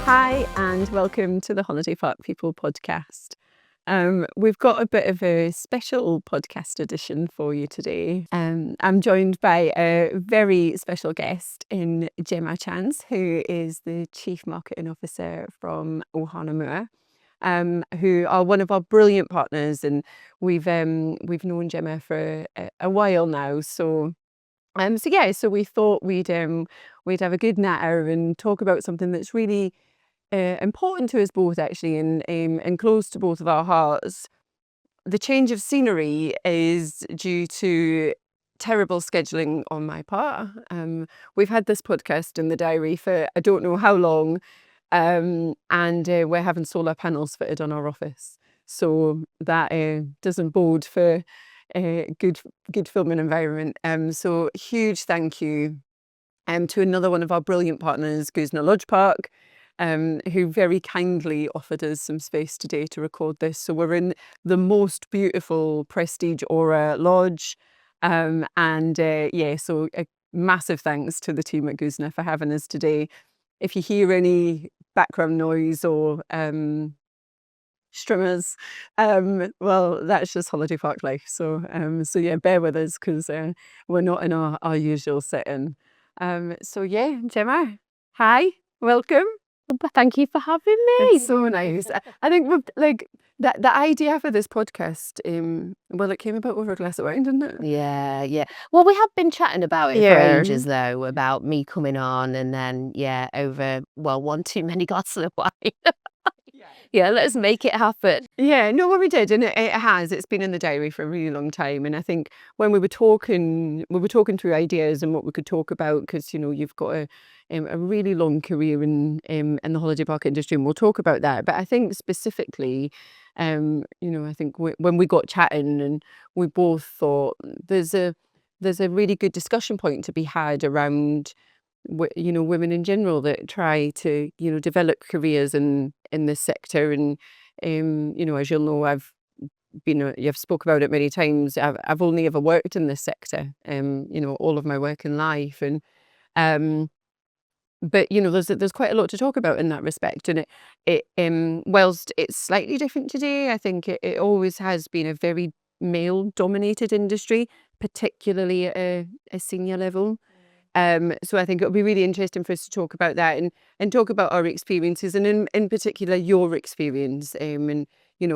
Hi, and welcome to the Holiday Park People podcast. We've got a bit of a special podcast edition for you today. I'm joined by a very special guest in Gemma Chance, who is the Chief Marketing Officer from Ohana Mua, who are one of our brilliant partners, and we've known Gemma for a while now. So we thought we'd have a good natter and talk about something that's really important to us both, actually, and close to both of our hearts. The change of scenery is due to terrible scheduling on my part. We've had this podcast in the diary for I don't know how long, and we're having solar panels fitted on our office, so that doesn't bode for a good filming environment. So huge thank you to another one of our brilliant partners, Guzna Lodge Park, who very kindly offered us some space today to record this. So we're in the most beautiful Prestige Aura Lodge. So a massive thanks to the team at Guzna for having us today. If you hear any background noise or strummers, well, that's just Holiday Park life. So bear with us, because we're not in our usual setting. Gemma, hi, welcome. Thank you for having me. It's so nice. I think the idea for this podcast, it came about over a glass of wine, didn't it? Yeah. Well, we have been chatting about it for ages, though, about me coming on, and then over one too many glasses of wine. Yeah, let's make it happen. Yeah, no, well, we did, and it's been in the diary for a really long time. And I think when we were talking through ideas and what we could talk about, because you've got a really long career in the holiday park industry, and we'll talk about that. But I think specifically, I think when we got chatting, and we both thought there's a really good discussion point to be had around women in general that try to develop careers in this sector. And as you'll know, you've spoke about it many times. I've only ever worked in this sector, all of my working life, and but there's quite a lot to talk about in that respect. And whilst it's slightly different today, I think it always has been a very male dominated industry, particularly at a senior level. So I think it'll be really interesting for us to talk about that, and talk about our experiences, and in particular your experience, and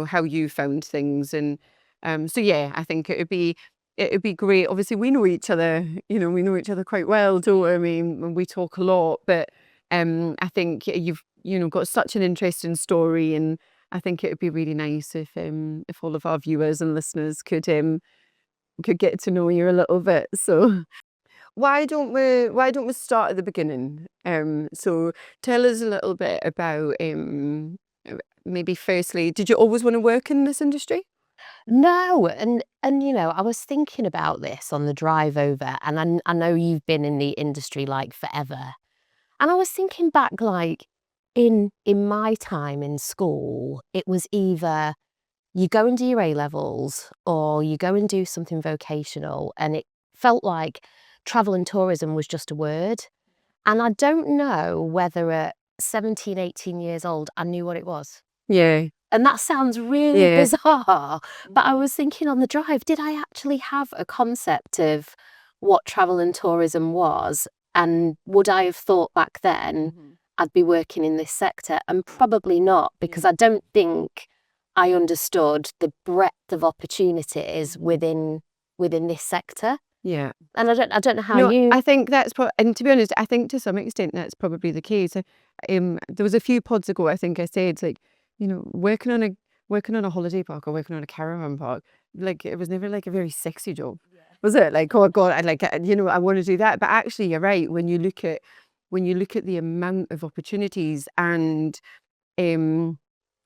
how you found things. And I think it'd be great. Obviously, we know each other, quite well, don't we? I mean, we talk a lot, but I think you've got such an interesting story, and I think it would be really nice if all of our viewers and listeners could get to know you a little bit. So why don't we start at the beginning? So tell us a little bit about maybe firstly, did you always want to work in this industry? No, and I was thinking about this on the drive over, and I know you've been in the industry like forever, and I was thinking back, like in my time in school, it was either you go and do your A-levels or you go and do something vocational, and it felt like travel and tourism was just a word. And I don't know whether at 17, 18 years old, I knew what it was. Yeah. And that sounds really bizarre, but I was thinking on the drive, did I actually have a concept of what travel and tourism was? And would I have thought back then I'd be working in this sector? And probably not, because I don't think I understood the breadth of opportunities within this sector. Yeah. And I don't know how you... I think that's and to be honest, I think to some extent that's probably the case. There was a few pods ago, I think I said, like, working on a holiday park or working on a caravan park, like, it was never like a very sexy job. Was it? Like, oh God, I want to do that. But actually, you're right. When you look at the amount of opportunities, and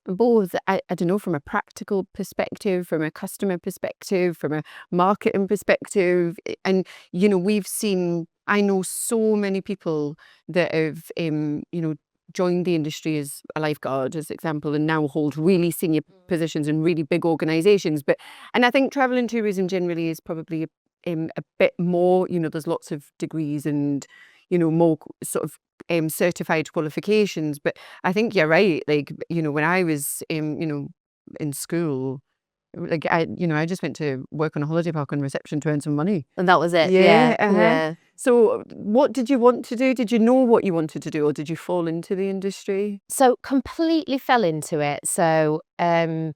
both, I don't know, from a practical perspective, from a customer perspective, from a marketing perspective, and I know so many people that have joined the industry as a lifeguard, as example, and now hold really senior positions in really big organizations. And I think travel and tourism generally is probably a bit more, there's lots of degrees and more sort of certified qualifications. But I think you're right. Like, when I was, in school, like I just went to work on a holiday park on reception to earn some money. And that was it. Yeah, Yeah. Yeah. So what did you want to do? Did you know what you wanted to do, or did you fall into the industry? So completely fell into it. So I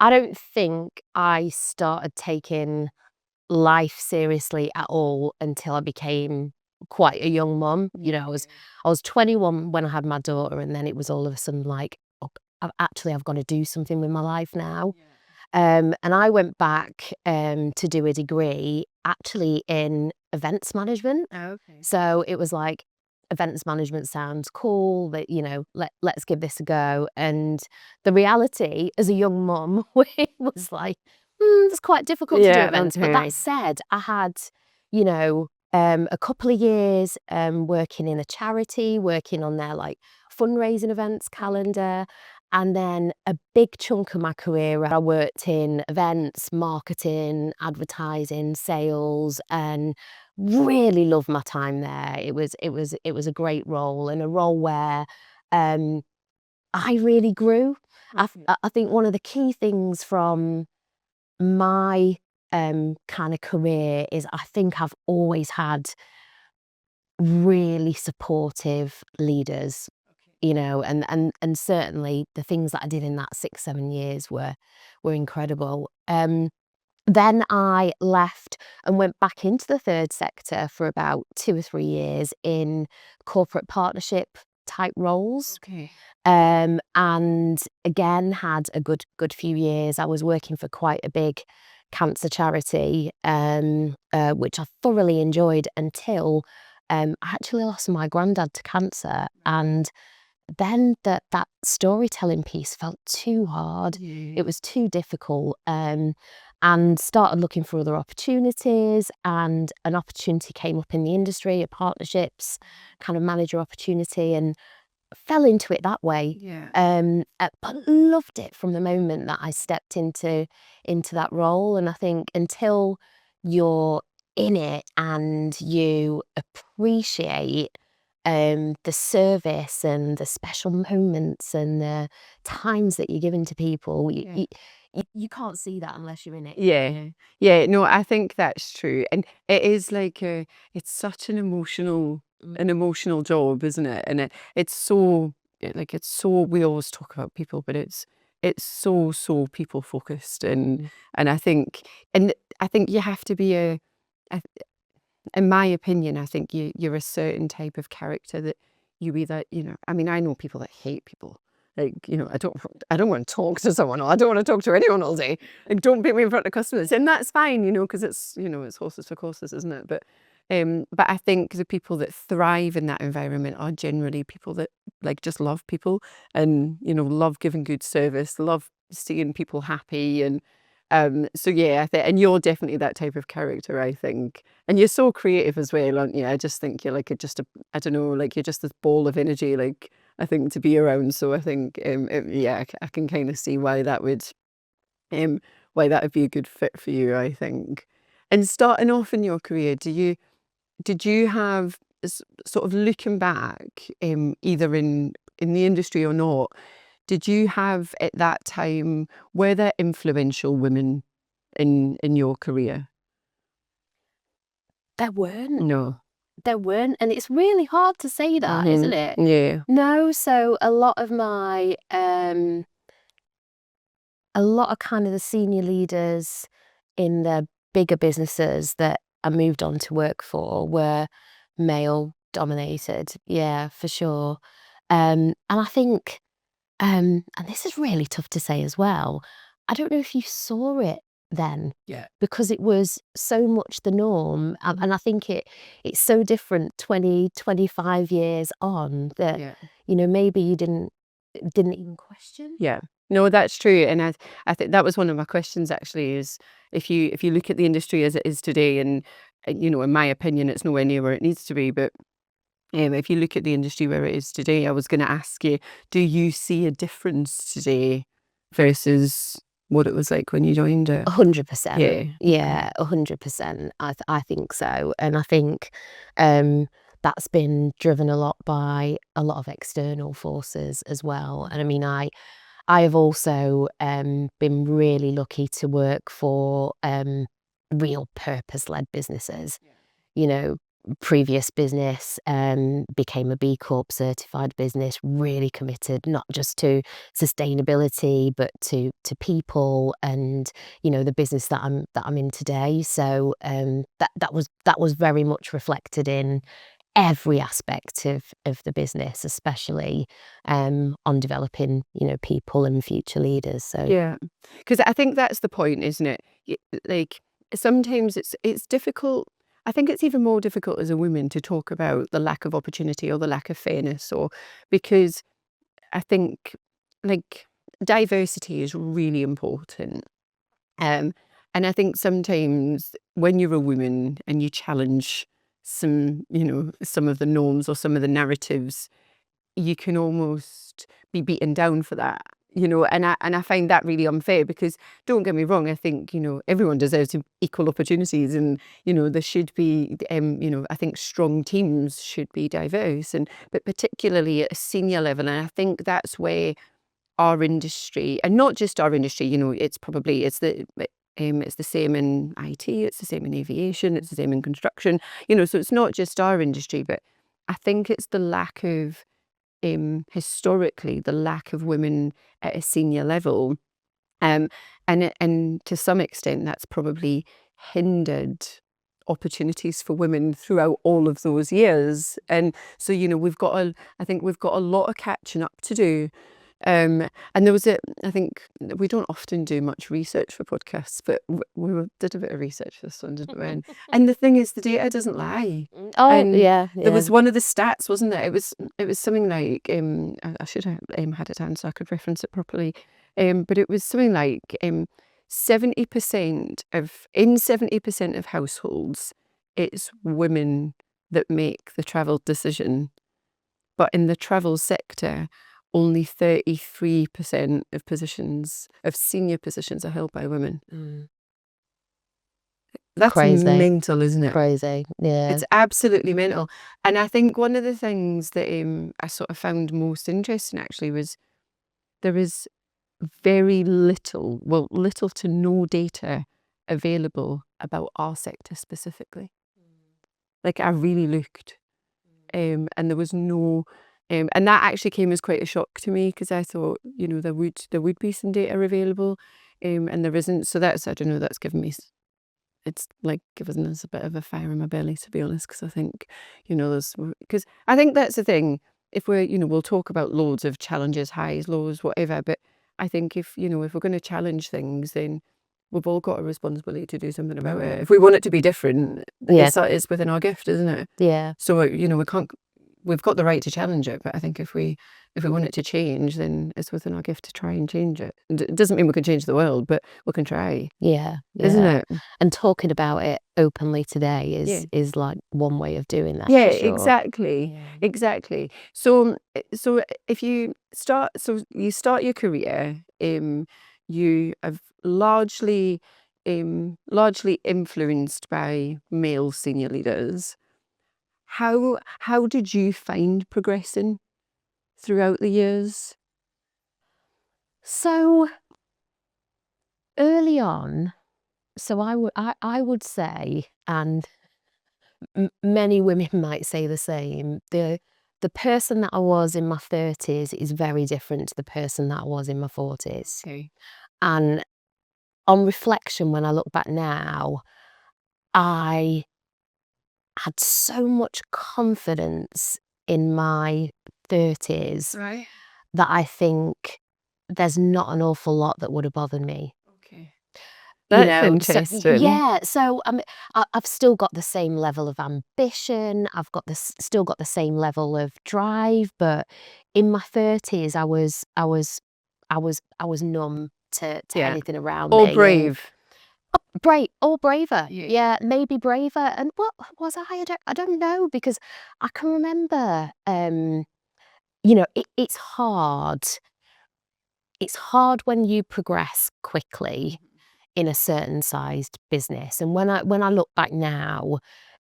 don't think I started taking life seriously at all until I became quite a young mum. I was 21 when I had my daughter, and then it was all of a sudden like, oh, I've got to do something with my life now. And I went back to do a degree actually in events management. Oh, okay. So it was like, events management sounds cool, but let's give this a go. And the reality as a young mum was like, it's quite difficult to do Yeah, events. But okay. that said, I had, a couple of years working in a charity, working on their like fundraising events calendar. And then a big chunk of my career, I worked in events, marketing, advertising, sales, and really loved my time there. It was a great role, and a role where I really grew. I think one of the key things from my kind of career is I think I've always had really supportive leaders. And certainly the things that I did in that 6-7 years were incredible. Then I left and went back into the third sector for about 2 or 3 years in corporate partnership type roles. Okay. And again had a good few years. I was working for quite a big cancer charity, which I thoroughly enjoyed until I actually lost my granddad to cancer. And then that storytelling piece felt too hard. It was too difficult, and started looking for other opportunities, and an opportunity came up in the industry, a partnerships kind of manager opportunity, and fell into it that way. But loved it from the moment that I stepped into that role. And I think until you're in it and you appreciate the service and the special moments and the times that you're giving to people, you can't see that unless you're in it. Yeah. No, I think that's true, and it is like it's such an emotional job, isn't it? And it's so we always talk about people, but it's so people focused, and I think you have to be I- in my opinion, I think you're a certain type of character that you either, I mean, I know people that hate people. Like, I don't want to talk to someone, or I don't want to talk to anyone all day. Like, don't put me in front of customers. And that's fine, because it's, it's horses for courses, isn't it? But I think the people that thrive in that environment are generally people that like just love people, and, love giving good service, love seeing people happy. And so yeah, and you're definitely that type of character, I think. And you're so creative as well, aren't you? I just think you're like I don't know, like you're just this ball of energy, like, I think, to be around. So I think, I can kind of see why that would be a good fit for you, I think. And starting off in your career, did you have sort of looking back, either in the industry or not, did you have at that time, were there influential women in your career? There weren't. No. There weren't, and it's really hard to say that, isn't it? Yeah. No, so a lot of my a lot of kind of the senior leaders in the bigger businesses that I moved on to work for were male dominated. Yeah, for sure. And I think, and this is really tough to say as well, I don't know if you saw it then, because it was so much the norm. And I think it's so different 20-25 years on that, maybe you didn't even question. Yeah. No, that's true. And I think that was one of my questions actually, is if you look at the industry as it is today, and in my opinion, it's nowhere near where it needs to be, but if you look at the industry where it is today, I was going to ask you, do you see a difference today versus what it was like when you joined it? 100%. Yeah. Yeah, 100%. I think so. And I think that's been driven a lot by a lot of external forces as well. And I mean, I have also been really lucky to work for real purpose-led businesses. You know, previous business became a B Corp certified business, really committed not just to sustainability but to people and, you know, the business that I'm in today. So that was very much reflected in every aspect of the business, especially on developing, you know, people and future leaders. So Yeah, because I think that's the point, isn't it? Like sometimes it's difficult. I think it's even more difficult as a woman to talk about the lack of opportunity or the lack of fairness, or because I think like diversity is really important. Um, and I think sometimes when you're a woman and you challenge some of the norms or some of the narratives, you can almost be beaten down for that, and I find that really unfair because don't get me wrong, I think, everyone deserves equal opportunities and, there should be, I think strong teams should be diverse but particularly at a senior level. And I think that's where our industry, and not just our industry, it's the same in IT, it's the same in aviation, it's the same in construction, so it's not just our industry, but I think it's the lack of historically the lack of women at a senior level, um, and to some extent that's probably hindered opportunities for women throughout all of those years. And so I think we've got a lot of catching up to do. And there was I think we don't often do much research for podcasts, but did a bit of research for this one, didn't we? And the thing is, the data doesn't lie. oh And yeah, there was one of the stats, wasn't there? It was something like I should have had it down so I could reference it properly. But it was something like 70% of households, it's women that make the travel decision. But in the travel sector, only 33% of senior positions are held by women. That's Crazy. mental, isn't it? Crazy. Yeah. It's absolutely mental. And I think one of the things that I sort of found most interesting actually was there is very little to no data available about our sector specifically. Like I really looked, and there was no, and that actually came as quite a shock to me because I thought, there would be some data available, and there isn't. So I don't know, that's given me, it's like given us a bit of a fire in my belly, to be honest, because I think, because I think that's the thing. If we'll talk about loads of challenges, highs, lows, whatever, but I think if we're going to challenge things, then we've all got a responsibility to do something about it. If we want it to be different, Yeah. it's within our gift, isn't it? Yeah. So we've got the right to challenge it, but I think if we want it to change, then it's within our gift to try and change it. And it doesn't mean we can change the world, but we can try, Yeah. isn't it? And talking about it openly today Yeah. is like one way of doing that. Yeah, for sure. exactly. Yeah. Exactly. So if you start your career, you have largely influenced by male senior leaders. How did you find progressing throughout the years? So early on, so I would say, and many women might say the same, the person that I was in my 30s is very different to the person that I was in my 40s. Okay. And on reflection, when I look back now, I had so much confidence in my 30s Right. that I think there's not an awful lot that would have bothered me. Okay. You That's know, so interesting. yeah, so I've still got the same level of ambition. I've got still got the same level of drive, but in my 30s, I was numb to Yeah. anything around Or me. brave. Or braver. Yeah. Yeah, maybe braver. And what was I? I don't know, because I can remember. It's hard. It's hard when you progress quickly in a certain sized business. And when I look back now,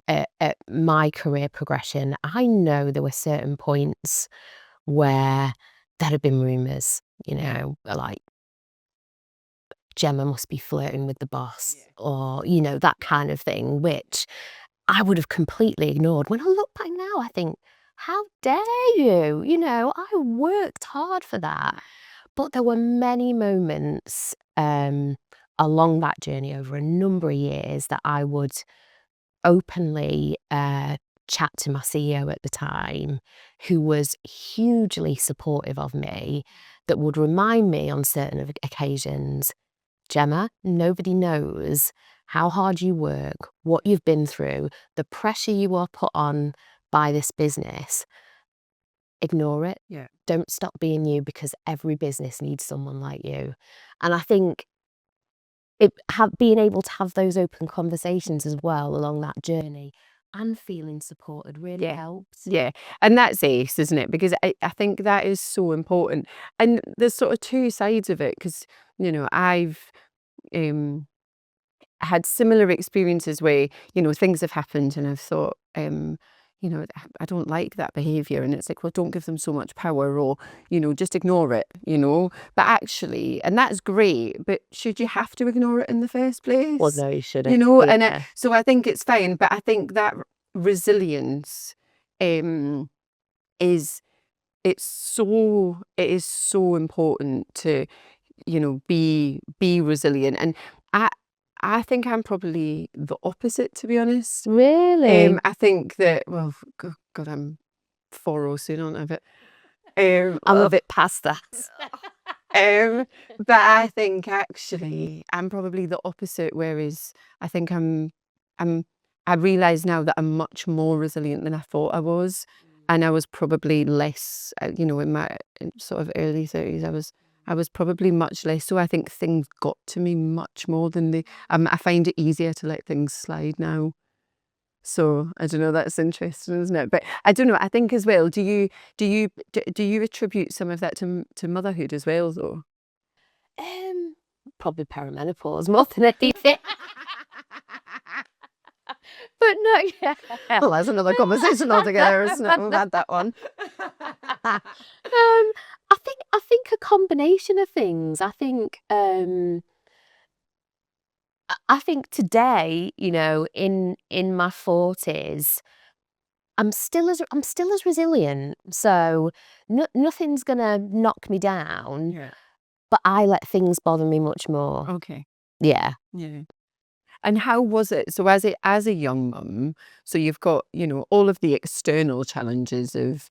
at my career progression, I know there were certain points where there had been rumours, like Gemma must be flirting with the boss, or, that kind of thing, which I would have completely ignored. When I look back now, I think, how dare you? I worked hard for that. But there were many moments along that journey over a number of years that I would openly chat to my CEO at the time, who was hugely supportive of me, that would remind me on certain occasions, Gemma, nobody knows how hard you work, what you've been through, the pressure you are put on by this business. Ignore it. Yeah. Don't stop being you, because every business needs someone like you. And I think being able to have those open conversations as well along that journey and feeling supported really helps. Yeah. And that's ace, isn't it? Because I think that is so important. And there's sort of two sides of it, because, I've had similar experiences where, things have happened and I've thought, I don't like that behaviour. And it's like, well, don't give them so much power, or, just ignore it, But actually, and that's great, but should you have to ignore it in the first place? Well, no, you shouldn't. And so I think it's fine. But I think that resilience is it is so important to, be resilient. And I think I'm probably the opposite, to be honest. Really? I think that, well, God, I'm 40 soon, aren't I? But I'm a bit past that. but I think actually I'm probably the opposite. Whereas I think I realise now that I'm much more resilient than I thought I was, and I was probably less. In my sort of early 30s, I was probably much less. So I think things got to me much more than they. I find it easier to let things slide now. So I don't know. That's interesting, isn't it? But I don't know. I think as well. Do you attribute some of that to motherhood as well, though? Probably perimenopause more than anything. But no, yeah. Well, that's another conversation altogether, isn't it? We've had that one. I think a combination of things. I think today, in my 40s, I'm still as resilient. So nothing's gonna knock me down. Yeah. But I let things bother me much more. Okay. Yeah. Yeah. And how was it? So as a young mum, so you've got, all of the external challenges of,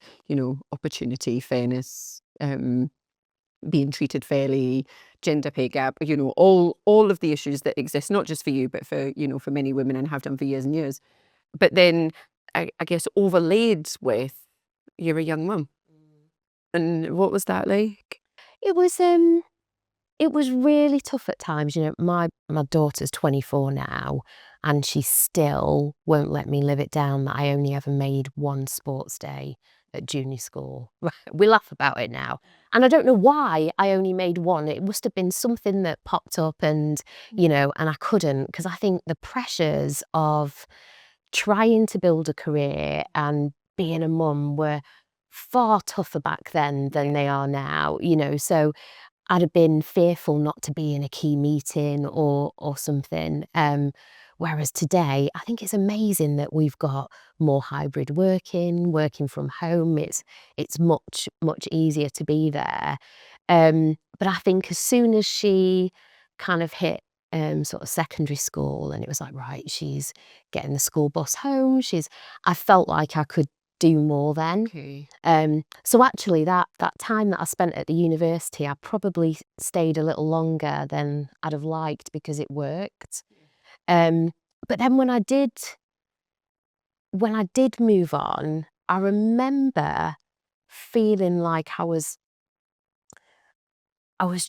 opportunity, fairness, being treated fairly, gender pay gap, all of the issues that exist, not just for you, but for, for many women, and have done for years and years. But then I guess overlaid with, you're a young mum. And what was that like? It was really tough at times. My daughter's 24 now, and she still won't let me live it down that I only ever made one sports day at junior school. We laugh about it now. And I don't know why I only made one. It must have been something that popped up, and, and I couldn't, because I think the pressures of trying to build a career and being a mum were far tougher back then than they are now, so I'd have been fearful not to be in a key meeting or something. Whereas today, I think it's amazing that we've got more hybrid working from home. It's much easier to be there. But I think as soon as she kind of hit sort of secondary school, and it was like, right, she's getting the school bus home. I felt like I could do more then. Okay. So actually that time that I spent at the university, I probably stayed a little longer than I'd have liked, because it worked. But then when I did move on, I remember feeling like I was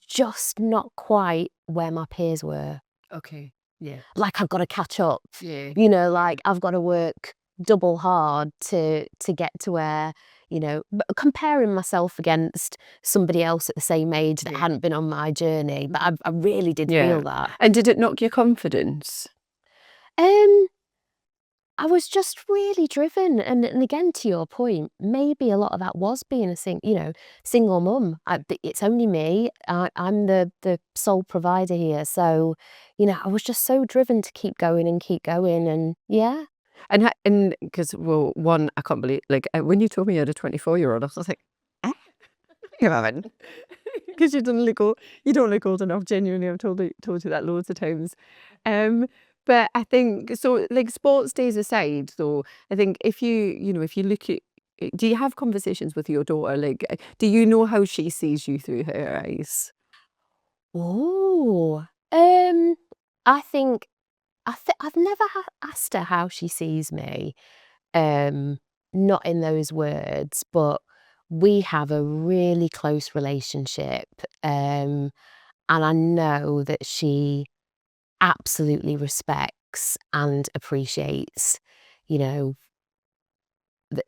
just not quite where my peers were. Okay. Yeah. Like, I've got to catch up. Yeah. Like I've got to work double hard to get to where, but comparing myself against somebody else at the same age that hadn't been on my journey. But I really did feel that. And did it knock your confidence? I was just really driven, and again, to your point, maybe a lot of that was being a single mum. It's only me. I'm the sole provider here, so, I was just so driven to keep going and yeah. And because, well, one, I can't believe, like, when you told me you had a 24-year-old, I was like, "Eh? You haven't?" Because you don't look old enough, genuinely. I've told you that loads of times. Um, but I think, so, like, sports days aside, though, I think if if you look at, do you have conversations with your daughter? Like, do you know how she sees you through her eyes? Oh, I think I've never asked her how she sees me, um, not in those words, but we have a really close relationship, and I know that she absolutely respects and appreciates, you know,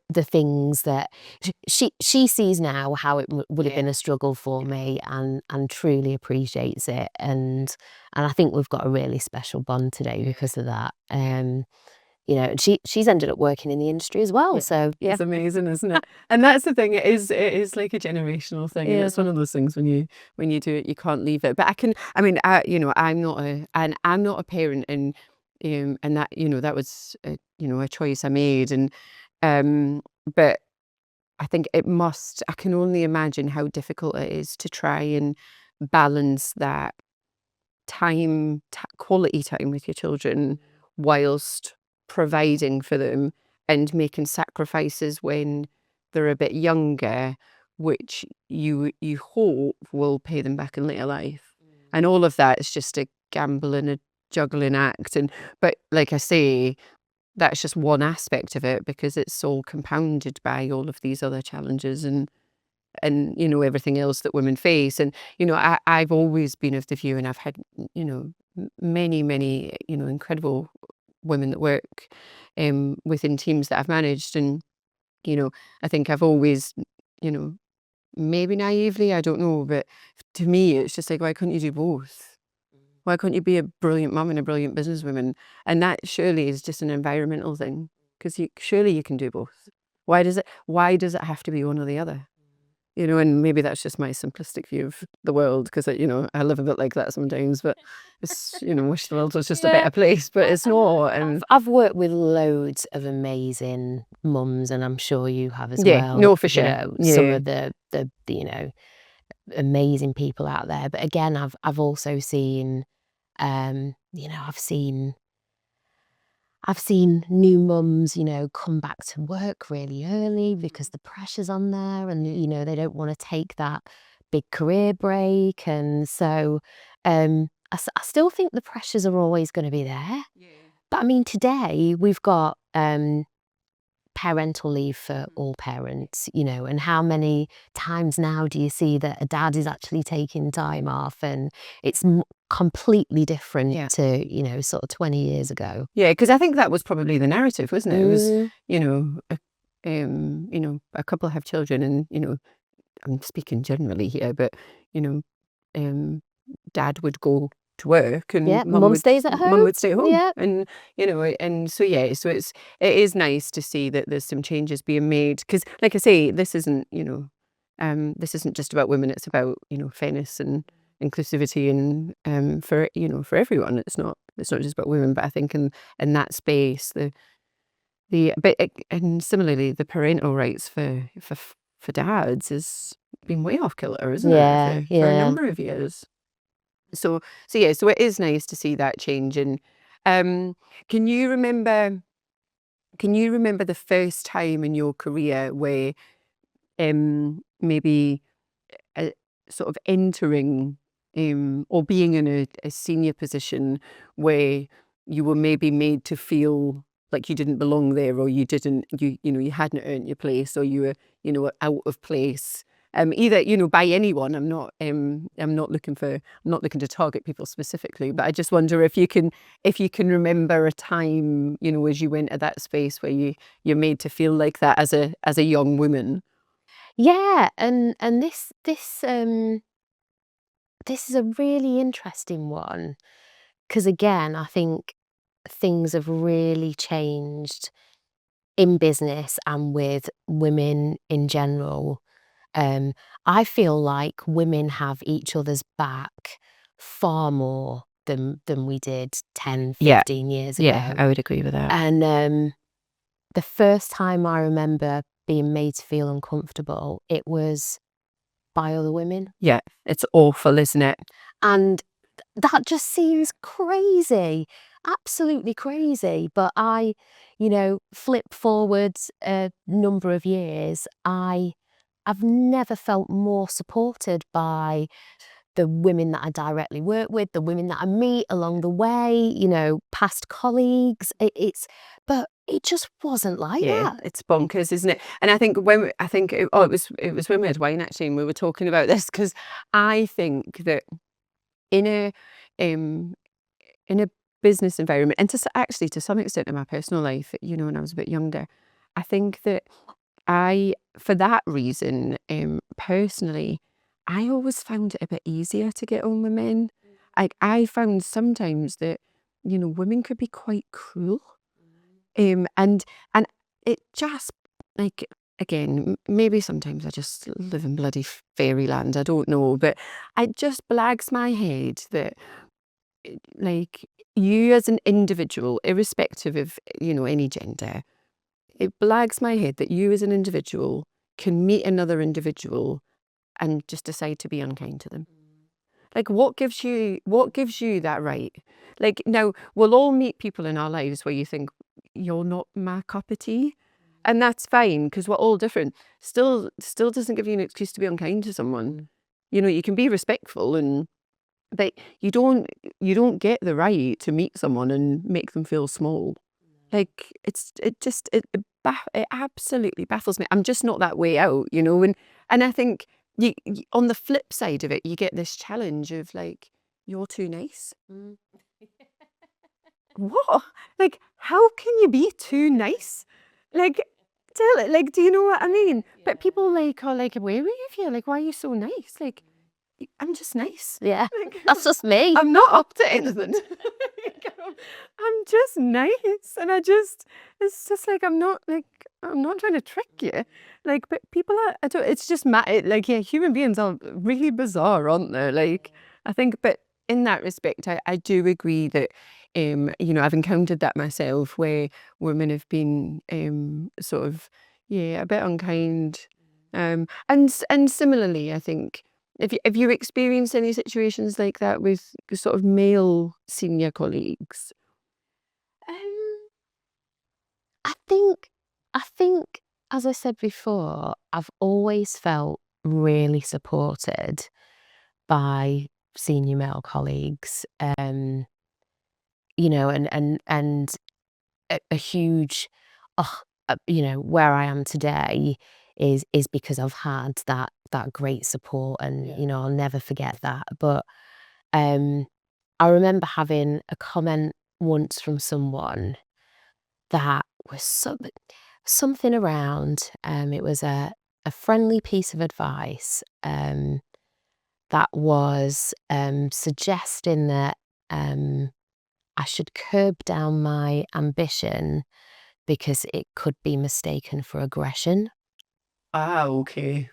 the things that she sees now how it would have been a struggle for me, and truly appreciates it, and I think we've got a really special bond today because of that. And she's ended up working in the industry as well, Yeah. so yeah. It's amazing, isn't it? And that's the thing. It is like a generational thing, and Yeah. it's one of those things when you do it, you can't leave it. But I mean, I'm not a parent, and that that was a choice I made, and um, but I think I can only imagine how difficult it is to try and balance that quality time with your children whilst providing for them and making sacrifices when they're a bit younger, which you hope will pay them back in later life. And all of that is just a gamble and a juggling act. But like I say, that's just one aspect of it, because it's all compounded by all of these other challenges and everything else that women face. And I've always been of the view, and I've had many incredible women that work within teams that I've managed. And I think I've always, you know maybe naively, I don't know, but to me it's just like, why couldn't you do both? Why couldn't you be a brilliant mum and a brilliant businesswoman? And that surely is just an environmental thing, because surely you can do both. Why does it have to be one or the other? And maybe that's just my simplistic view of the world, because I live a bit like that sometimes. But wish the world was just a Yeah. better place, but it's not. And I've worked with loads of amazing mums, and I'm sure you have as yeah, well. no, for sure. Some Yeah, of the amazing people out there. But again, I've also seen, I've seen new mums, come back to work really early because the pressure's on there, and they don't want to take that big career break, and so I still think the pressures are always going to be there. But I mean, today we've got parental leave for all parents, and how many times now do you see that a dad is actually taking time off, and it's completely different yeah, to, sort of 20 years ago. yeah. Because I think that was probably the narrative, wasn't it? It was, Mm, a couple have children, and I'm speaking generally here, but you know, um, dad would go to work and yeah, mum stays at mum home. would stay at home. Yeah. And and so yeah, so it is nice to see that there's some changes being made, because, like I say, this isn't just about women. It's about fairness and inclusivity, and for everyone. It's not just about women. But I think in that space, and similarly, the parental rights for dads has been way off kilter, isn't it, Yeah, for a yeah. number of years. So yeah, so it is nice to see that change. And um, can you remember the first time in your career where maybe uh, sort of entering or being in a senior position where you were maybe made to feel like you didn't belong there, or you hadn't earned your place, or you were out of place, either by anyone. I'm not looking to target people specifically, but I just wonder if you can remember a time, as you went to that space where you're made to feel like that as a young woman. Yeah, and this is a really interesting one, because again, I think things have really changed in business and with women in general. I feel like women have each other's back far more than we did 10, Yeah. 15 years Yeah, ago. I would agree with that. And the first time I remember being made to feel uncomfortable, it was by other women. Yeah, it's awful, isn't it? And that just seems crazy, absolutely crazy. But I, flip forward a number of years, I've never felt more supported by the women that I directly work with, the women that I meet along the way, past colleagues. But it just wasn't like Yeah, that. it's bonkers, isn't it? And I think it was when we had wine actually, and we were talking about this because I think that in a um in a business environment, and actually to some extent in my personal life, when I was a bit younger, I think that for that reason, personally, I always found it a bit easier to get on with men. I found sometimes that, women could be quite cruel. And it just, like, again, maybe sometimes I just live in bloody fairyland, I don't know, but it just blags my head that, like, you as an individual, irrespective of, any gender, it blags my head that you as an individual can meet another individual and just decide to be unkind to them. Like, what gives you that right? Like, now we'll all meet people in our lives where you think you're not my cup of tea, and that's fine because we're all different. Still doesn't give you an excuse to be unkind to someone. You can be respectful, but you don't get the right to meet someone and make them feel small. Like, it absolutely baffles me. I'm just not that way out, and I think on the flip side of it, you get this challenge of, like, you're too nice. What? Like, how can you be too nice? Like, do you know what I mean? But people are like wary of you. Like, why are you so nice? Like, I'm just nice. Yeah, Like, that's just me. I'm not up to anything. I'm just nice, and it's just like I'm not trying to trick you. Like, but people are. I don't. It's just like, yeah, human beings are really bizarre, aren't they? Like, I think, but in that respect, I do agree that, I've encountered that myself where women have been sort of, yeah, a bit unkind, and similarly, I think. Have you experienced any situations like that with sort of male senior colleagues? Um, I think, as I said before, I've always felt really supported by senior male colleagues. And a huge, where I am today is because I've had that great support, and I'll never forget that. But I remember having a comment once from someone that was something around. It was a friendly piece of advice that was suggesting that I should curb down my ambition because it could be mistaken for aggression. Ah, okay.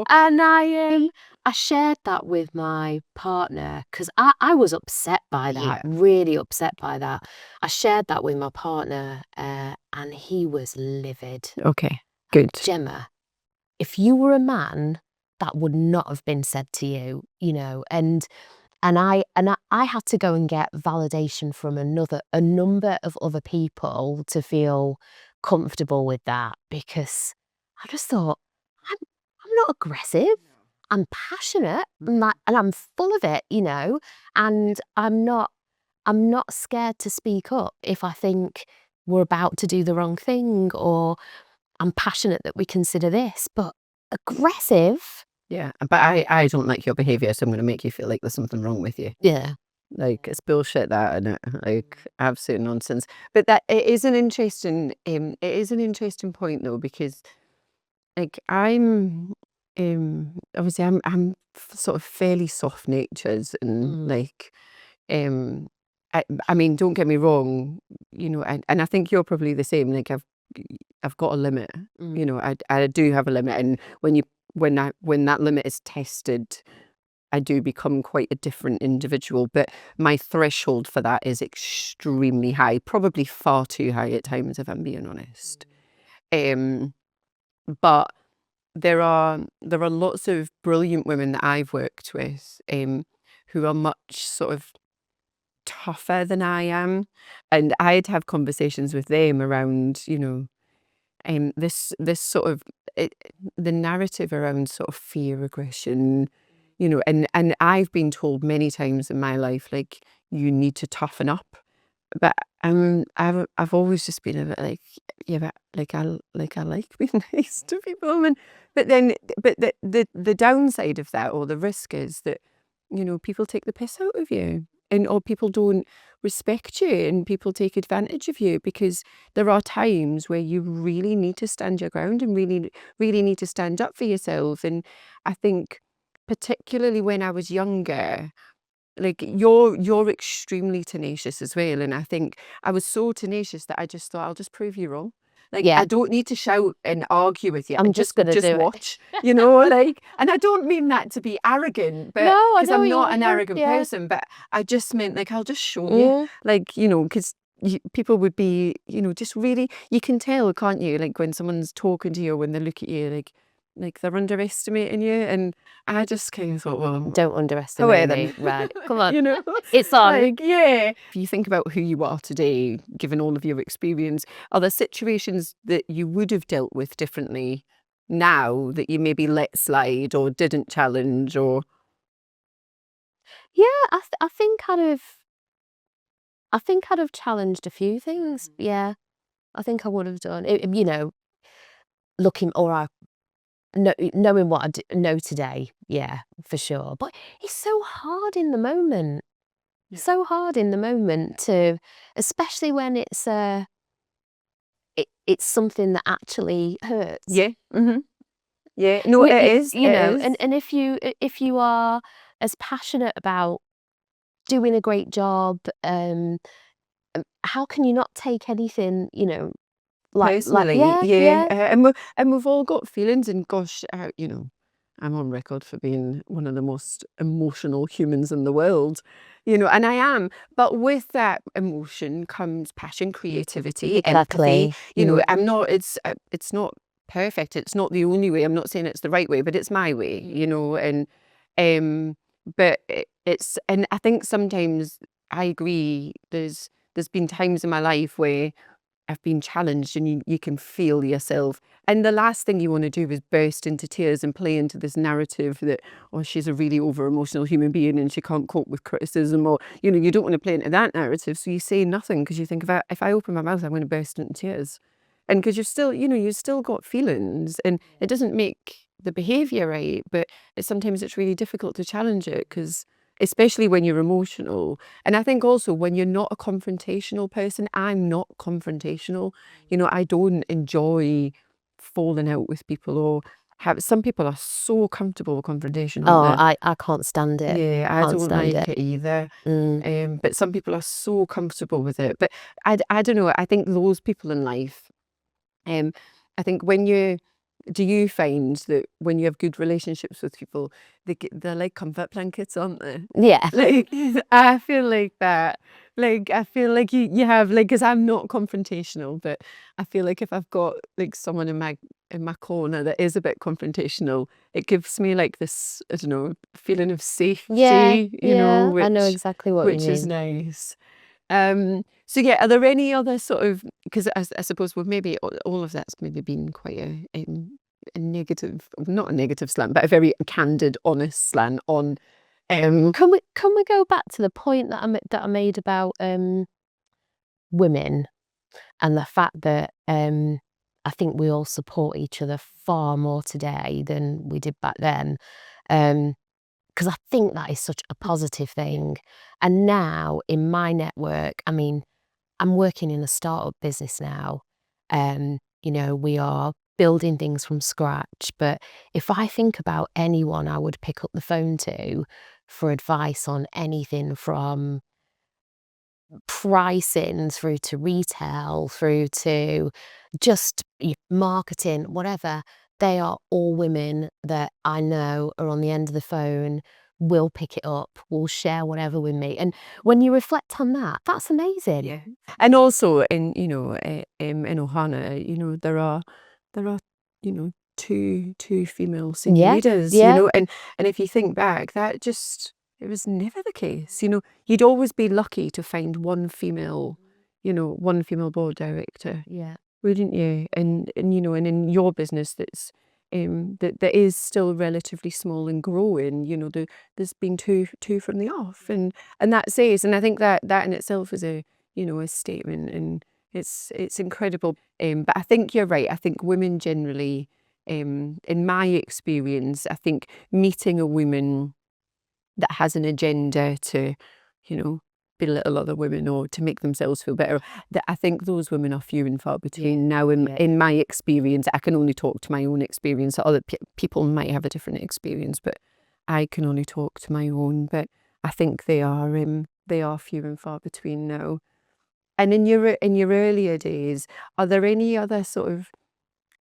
And I shared that with my partner because I was upset by that, Yeah. really upset by that. I shared that with my partner, and he was livid. Okay. Good. Gemma, if you were a man, that would not have been said to you, and I had to go and get validation from a number of other people to feel comfortable with that, because I just thought, I'm not aggressive. I'm passionate, and I'm full of it, and I'm not scared to speak up if I think we're about to do the wrong thing, or I'm passionate that we consider this. But aggressive, Yeah. But I don't like your behaviour, so I'm going to make you feel like there's something wrong with you. yeah. Like, it's bullshit, that, isn't it? Like, absolute nonsense. But that it is an interesting point though, because, like, obviously I'm sort of fairly soft natured, and Mm. like, um I mean, don't get me wrong, and I think you're probably the same. Like I've got a limit, I do have a limit, and when that limit is tested, I do become quite a different individual. But my threshold for that is extremely high, probably far too high at times, if I'm being honest. But there are lots of brilliant women that I've worked with, who are much sort of tougher than I am, and I'd have conversations with them around, this sort of the narrative around sort of fear, aggression, and I've been told many times in my life, like, you need to toughen up. But I've always just been a bit like, yeah, but I like being nice to people, and but the downside of that, or the risk, is that people take the piss out of you, or people don't respect you, and people take advantage of you, because there are times where you really need to stand your ground and really need to stand up for yourself. And I think particularly when I was younger, like, you're extremely tenacious as well, and I think I was so tenacious that I just thought, I'll just prove you wrong. Like, Yeah. I don't need to shout and argue with you. I'm just gonna do it. watch, like, and I don't mean that to be arrogant, but No, I because know I'm what you not an mean, arrogant yeah. person, but I just meant, like, I'll just show you, like, because people would be, just really, you can tell, can't you? Like, when someone's talking to you, or when they look at you, like they're underestimating you, and I just kind of thought, well, Don't away underestimate then. me. Right. Come on. You know, It's on. like, yeah. If you think about who you are today, given all of your experience, are there situations that you would have dealt with differently now that you maybe let slide or didn't challenge, or? Yeah, I think I'd have challenged a few things. Yeah, I think I would have done. Looking, knowing what I know today. Yeah, for sure. But it's so hard in the moment. Yeah. So hard in the moment to, especially when it's something that actually hurts. Yeah. Mm-hmm. Yeah. No, it is. You It know, is. and if you are as passionate about doing a great job, how can you not take anything, like Personally, yeah, yeah, yeah. and we've all got feelings, and gosh, I'm on record for being one of the most emotional humans in the world, and I am. But with that emotion comes passion, creativity, empathy. Exactly. I'm not. It's not perfect. It's not the only way. I'm not saying it's the right way, but it's my way. And but and I think sometimes I agree. There's been times in my life where I've been challenged, and you can feel yourself. And the last thing you want to do is burst into tears and play into this narrative that, oh, she's a really over emotional human being and she can't cope with criticism, or, you don't want to play into that narrative. So you say nothing, because you think, if I open my mouth, I'm going to burst into tears. And because you've still got feelings, and it doesn't make the behavior right, but sometimes it's really difficult to challenge it, because especially when you're emotional. And I think also when you're not a confrontational person, I'm not confrontational. I don't enjoy falling out with people, or some people are so comfortable with confrontation, Oh, aren't I can't stand they? it. Yeah, I Can't don't stand like it. it either. Mm. But some people are so comfortable with it. But I don't know. I think those people in life, I think do you find that when you have good relationships with people, they're like comfort blankets, aren't they? Yeah. Like, I feel like that. Like, I feel like you have, like, because I'm not confrontational, but I feel like if I've got, like, someone in my corner that is a bit confrontational, it gives me, like, this, I don't know, feeling of Yeah, safety, yeah. I know which exactly what you which is mean. nice. So yeah, are there any other sort of, because I suppose, well, maybe all of that's maybe been quite a negative, not a negative slant, but a very candid, honest slant on. Can we go back to the point that I made about women, and the fact that I think we all support each other far more today than we did back then, because I think that is such a positive thing. And now in my network, I mean, I'm working in a startup business now. We are building things from scratch. But if I think about anyone I would pick up the phone to for advice on anything from pricing through to retail, through to just marketing, whatever, they are all women that I know are on the end of the phone, will pick it up, will share whatever with me. And when you reflect on that, that's amazing. Yeah. And also in, in Ohana, there are, two female senior Yeah, leaders, yeah, and if you think back, it was never the case. You'd always be lucky to find one female board director, yeah. wouldn't you? And in your business that is still relatively small and growing, there's been two from the off, and that says, and I think that in itself is a statement, and it's incredible. But I think you're right. I think women generally, in my experience, I think meeting a woman that has an agenda to, belittle other women or to make themselves feel better, that I think those women are few and far between now. In my experience, I can only talk to my own experience. Other people might have a different experience, but I can only talk to my own. But I think they are few and far between now. And in your earlier days, are there any other sort of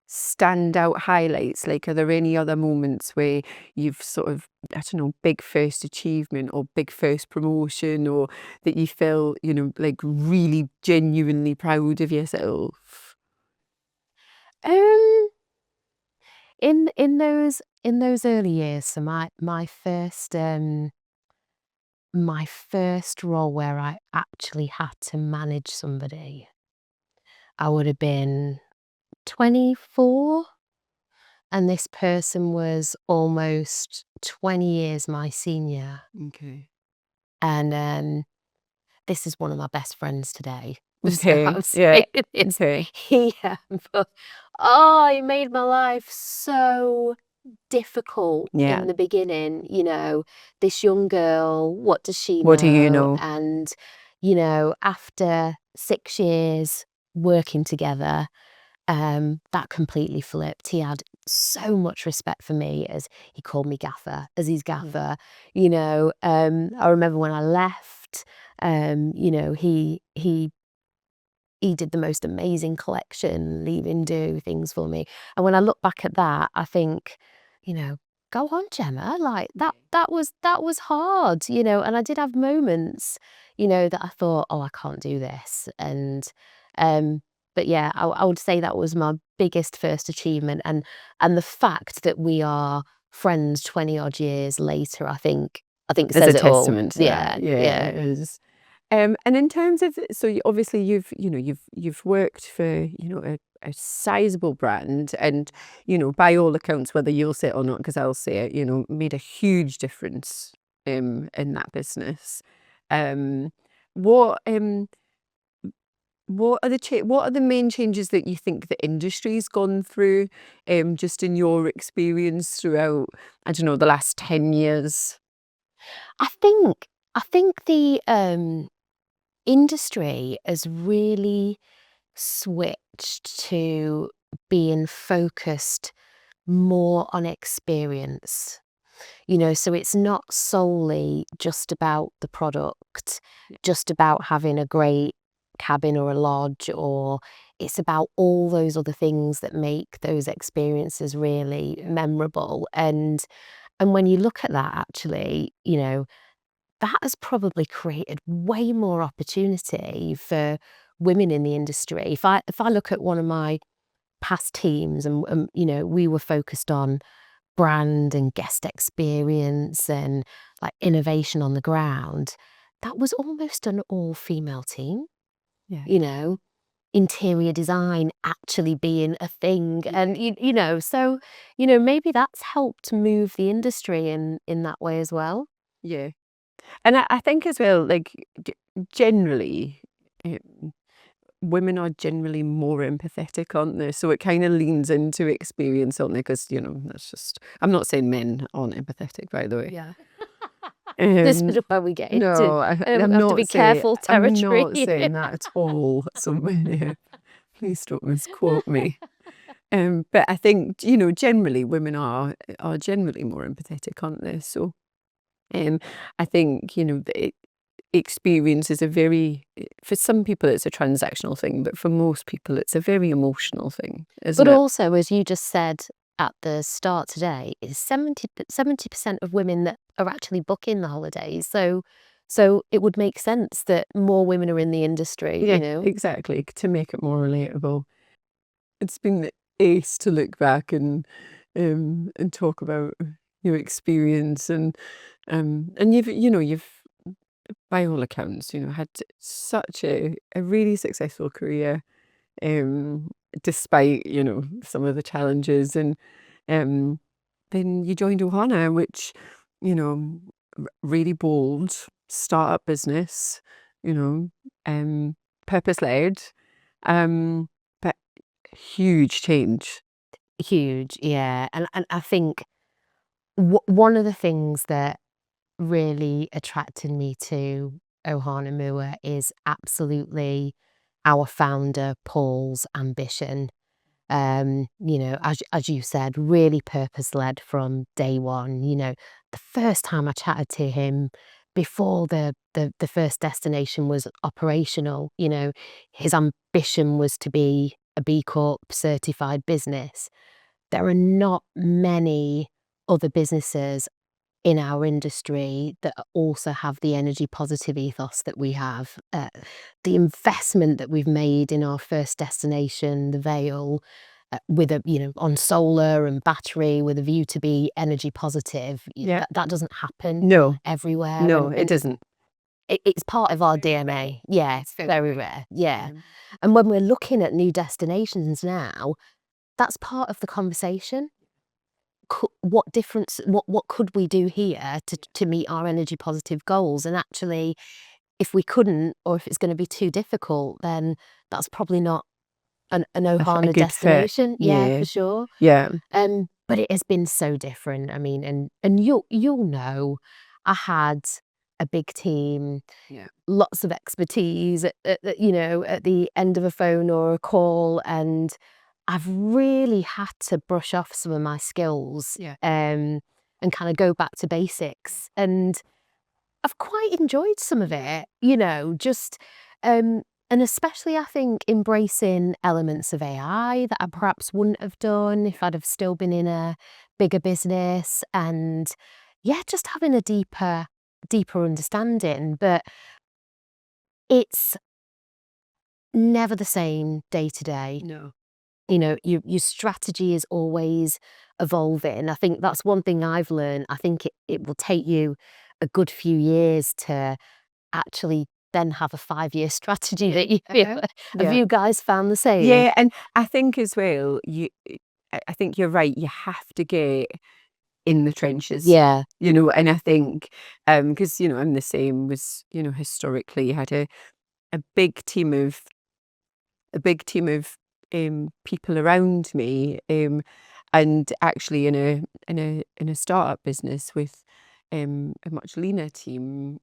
standout highlights? Like, are there any other moments where you've sort of, I don't know, big first achievement or big first promotion, or that you feel, like really genuinely proud of yourself? Um, in those early years, so my first role where I actually had to manage somebody, I would have been 24, and this person was almost 20 years my senior. Okay. And this is one of my best friends today. So Okay. I'm Yeah. saying this, Okay. but oh, he made my life so difficult Yeah. in the beginning. This young girl, what does she What do you know? know? And after 6 years working together, that completely flipped. He had so much respect for me, as he called me gaffer, as his gaffer. I remember when I left, he did the most amazing collection, leave and do things for me. And when I look back at that, I think, go on, Gemma, like that was hard, and I did have moments, that I thought, oh, I can't do this. But yeah, I would say that was my biggest first achievement, and the fact that we are friends 20 odd years later, I think There's a says it all. testament to Yeah, that. Yeah, yeah. it is. And in terms of, so obviously you've worked for, a sizable brand, and, by all accounts, whether you'll say it or not, because I'll say it, made a huge difference, in that business. Um, what, what are the main changes that you think the industry's gone through, just in your experience throughout, I don't know, the last 10 years? I think the industry has really switched to being focused more on experience. So it's not solely just about the product, just about having a great cabin or a lodge, or it's about all those other things that make those experiences really memorable. And when you look at that, actually, that has probably created way more opportunity for women in the industry. If I look at one of my past teams, and we were focused on brand and guest experience and like innovation on the ground, that was almost an all-female team. Yeah. Interior design actually being a thing, and so maybe that's helped move the industry in that way as well. Yeah. And I think as well, like, generally, um, women are generally more empathetic, aren't they? So it kind of leans into experience, aren't they? Because, that's just, I'm not saying men aren't empathetic, by the way. Yeah. This Um, is where we get into no, have to be careful I'm territory. not saying that at all. Somewhere, please don't misquote me. But I think, generally women are generally more empathetic, aren't they? So, I think, experience is for some people it's a transactional thing, but for most people it's a very emotional thing, isn't But it? also, as you just said at the start today, is 70% of women that are actually booking the holidays. So it would make sense that more women are in the industry, Yeah, exactly, to make it more relatable. It's been ace to look back and talk about your experience and you've by all accounts, had such a really successful career, um, despite, some of the challenges. And um, then you joined Ohana, which, really bold startup business, you know, purpose-led, but huge change. huge, yeah. And I think one of the things that really attracted me to Ohana Mua is absolutely our founder Paul's ambition. As you said, really purpose led from day one. The first time I chatted to him before the first destination was operational, his ambition was to be a B Corp certified business. There are not many other businesses in our industry that also have the energy positive ethos that we have. The investment that we've made in our first destination, the Vale, with on solar and battery with a view to be energy positive, Yeah. that doesn't happen No, everywhere. no, and it doesn't. it's part of our DNA. Yeah, it's very rare. Yeah. And when we're looking at new destinations now, that's part of the conversation. What difference, what could we do here to meet our energy positive goals? And actually, if we couldn't, or if it's going to be too difficult, then that's probably not an A Ohana good fit. destination. Yeah, Yeah, for sure. yeah, But it has been so different. I mean, and you'll know, I had a big team, yeah, lots of expertise at the end of a phone or a call, and I've really had to brush off some of my skills, yeah. and kind of go back to basics. And I've quite enjoyed some of it, just and especially I think embracing elements of AI that I perhaps wouldn't have done if I'd have still been in a bigger business, and yeah, just having a deeper understanding. But it's never the same day to day. No. Your strategy is always evolving. I think that's one thing I've learned. I think it will take you a good few years to actually then have a 5-year strategy that you feel. Have Yeah. you guys found the same? Yeah, and I think as well, I think you're right. You have to get in the trenches, Yeah. and I think, because I'm the same. Was historically had a big team of a big team of people around me, and actually in a startup business with a much leaner team,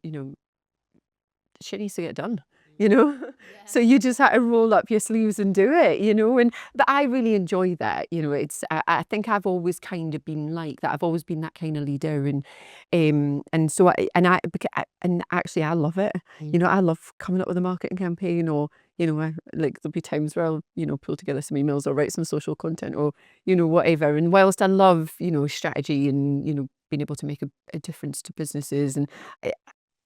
shit needs to get done, you know? So you just had to roll up your sleeves and do it, but I really enjoy that, I think I've always kind of been like that. I've always been that kind of leader, and so and actually I love it. I love coming up with a marketing campaign, or like there'll be times where I'll pull together some emails or write some social content, or whatever. And whilst I love strategy and being able to make a difference to businesses, and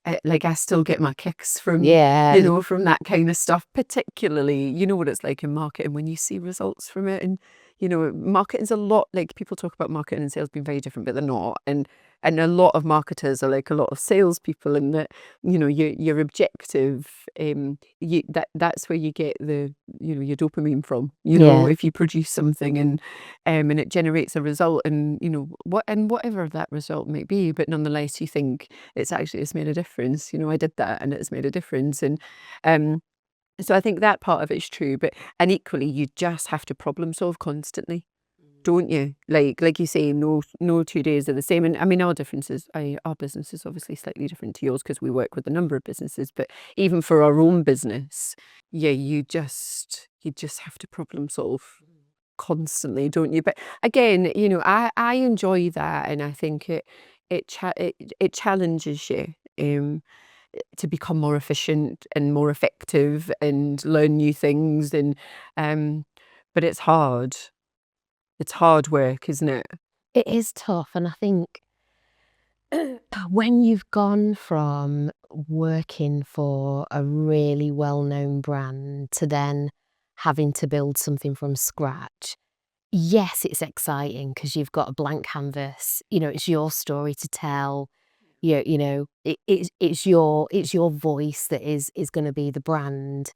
I still get my kicks from Yeah. from that kind of stuff, particularly what it's like in marketing when you see results from it. And marketing's a lot, like, people talk about marketing and sales being very different, but they're not. And a lot of marketers are like a lot of salespeople, in that your objective, that's where you get the your dopamine from, Yeah. if you produce something, and it generates a result, and whatever that result might be, but nonetheless you think it's made a difference. I did that and it's made a difference. And so I think that part of it's true, and equally you just have to problem solve constantly, don't you? Like you say, no 2 days are the same. And I mean, our business is obviously slightly different to yours because we work with a number of businesses, but even for our own business, yeah, you just have to problem solve constantly, don't you? But again, I enjoy that, and I think it challenges you. to become more efficient and more effective and learn new things. And but it's hard. It's hard work, isn't it? It is tough, and I think when you've gone from working for a really well-known brand to then having to build something from scratch, yes, it's exciting because you've got a blank canvas. It's your story to tell. It's your voice that is going to be the brand.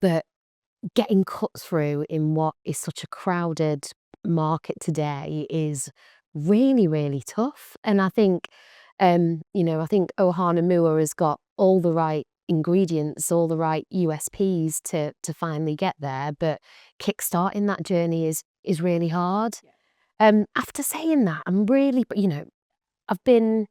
But getting cut through in what is such a crowded market today is really, really tough. And I think, I think Ohana Mua has got all the right ingredients, all the right USPs to finally get there. But kickstarting that journey is really hard. After saying that, I'm really, I've been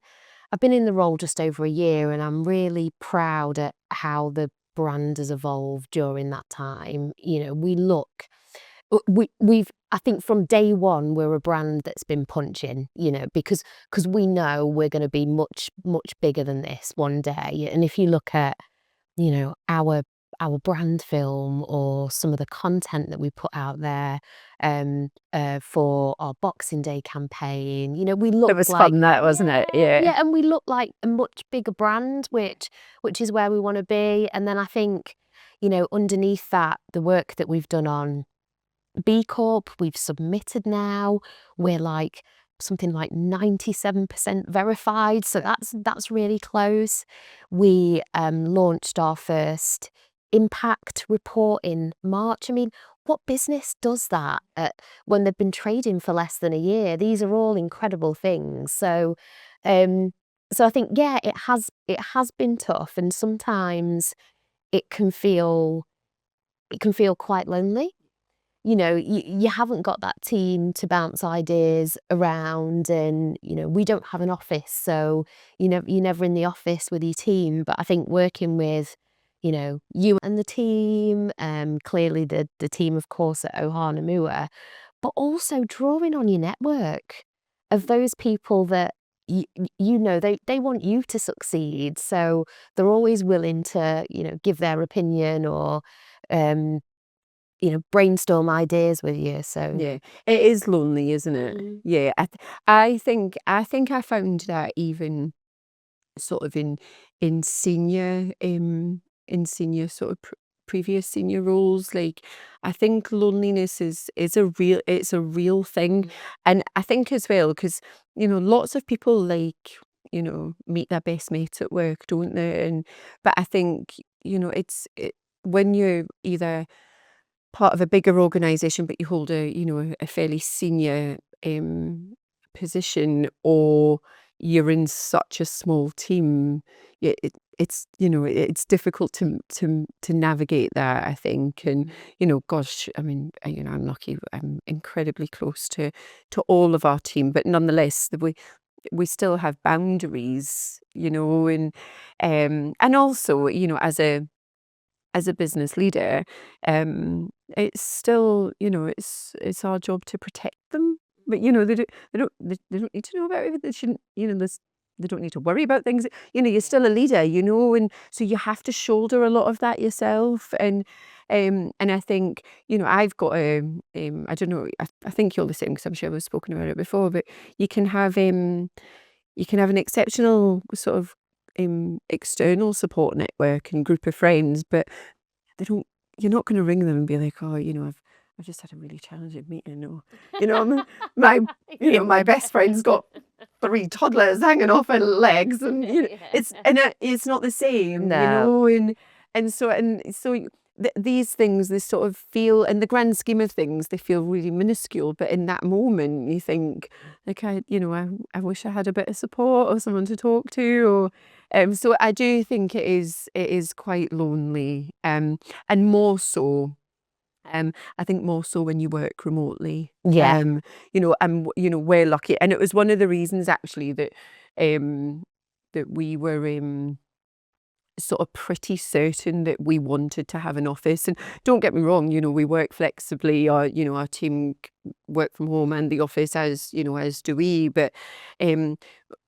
in the role just over a year, and I'm really proud at how the brand has evolved during that time. I think from day one, we're a brand that's been punching, because we know we're going to be much, much bigger than this one day. And if you look at, our brand film or some of the content that we put out there for our Boxing Day campaign, we look It was like, fun, that, wasn't it? Yeah. and we look like a much bigger brand, which is where we want to be. And then I think, underneath that, the work that we've done on B Corp, we've submitted now. We're like something like 97% verified, so that's really close. We launched our first impact report in March. I mean, what business does that when they've been trading for less than a year? These are all incredible things. So I think, yeah, it has been tough, and sometimes it can feel quite lonely. You haven't got that team to bounce ideas around, and we don't have an office, so you're never in the office with your team. But I think working with you and the team, clearly the team, of course, at Ohana Mua, but also drawing on your network of those people that they want you to succeed, so they're always willing to give their opinion or brainstorm ideas with you. So Yeah, it is lonely, isn't it? Yeah, I think I found that even sort of in senior sort of previous senior roles. Like, I think loneliness is a real thing. And I think as well, because lots of people, like, meet their best mates at work, don't they? But I think when you're either part of a bigger organization, but you hold a fairly senior position, or you're in such a small team, it's difficult to navigate that, I think. And gosh, I mean, I'm lucky. I'm incredibly close to all of our team, but nonetheless, we still have boundaries, and also, as a business leader, it's still, it's our job to protect them. But they don't need to know about it. They shouldn't, they don't need to worry about things. You're still a leader, and so you have to shoulder a lot of that yourself. And I think, I've got I don't know, I think you're the same, because I'm sure we've spoken about it before. But you can have an exceptional sort of external support network and group of friends, but you're not going to ring them and be like, oh, I've just had a really challenging meeting, or my best friend's got 3 toddlers hanging off her legs, and it's not the same. No. And so these things, they sort of feel, in the grand scheme of things, they feel really minuscule, but in that moment you think, like, I wish I had a bit of support or someone to talk to. Or so I do think it is quite lonely, and more so, I think more so when you work remotely. Yeah. And we're lucky, and it was one of the reasons, actually, that we were sort of pretty certain that we wanted to have an office. And don't get me wrong, we work flexibly. Our team work from home and the office, as do we. But